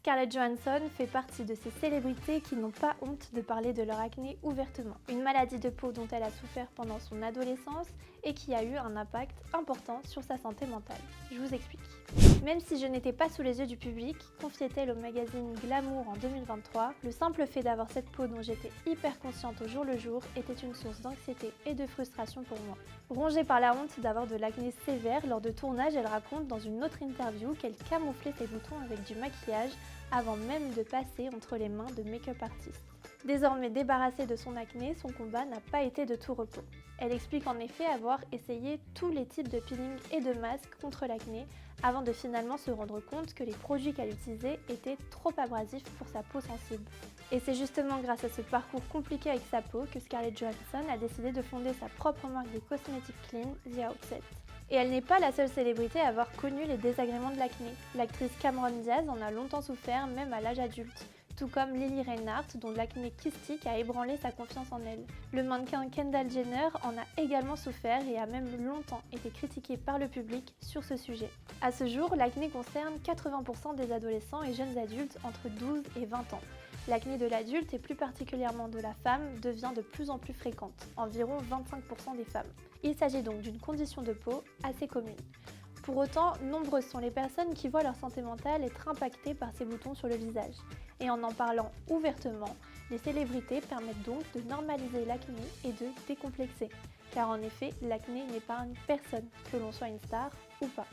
Scarlett Johansson fait partie de ces célébrités qui n'ont pas honte de parler de leur acné ouvertement. Une maladie de peau dont elle a souffert pendant son adolescence et qui a eu un impact important sur sa santé mentale. Je vous explique. Même si je n'étais pas sous les yeux du public, confiait-elle au magazine Glamour en 2023, le simple fait d'avoir cette peau dont j'étais hyper consciente au jour le jour était une source d'anxiété et de frustration pour moi. Rongée par la honte d'avoir de l'acné sévère lors de tournage, elle raconte dans une autre interview qu'elle camouflait ses boutons avec du maquillage avant même de passer entre les mains de make-up artistes. Désormais débarrassée de son acné, son combat n'a pas été de tout repos. Elle explique en effet avoir essayé tous les types de peeling et de masques contre l'acné avant de finalement se rendre compte que les produits qu'elle utilisait étaient trop abrasifs pour sa peau sensible. Et c'est justement grâce à ce parcours compliqué avec sa peau que Scarlett Johansson a décidé de fonder sa propre marque de cosmétiques clean, The Outset. Et elle n'est pas la seule célébrité à avoir connu les désagréments de l'acné. L'actrice Cameron Diaz en a longtemps souffert, même à l'âge adulte. Tout comme Lily Reinhart, dont l'acné kystique a ébranlé sa confiance en elle. Le mannequin Kendall Jenner en a également souffert et a même longtemps été critiqué par le public sur ce sujet. À ce jour, l'acné concerne 80% des adolescents et jeunes adultes entre 12 et 20 ans. L'acné de l'adulte et plus particulièrement de la femme devient de plus en plus fréquente, environ 25% des femmes. Il s'agit donc d'une condition de peau assez commune. Pour autant, nombreuses sont les personnes qui voient leur santé mentale être impactée par ces boutons sur le visage. Et en parlant ouvertement, les célébrités permettent donc de normaliser l'acné et de décomplexer. Car en effet, l'acné n'est pas une personne, que l'on soit une star ou pas.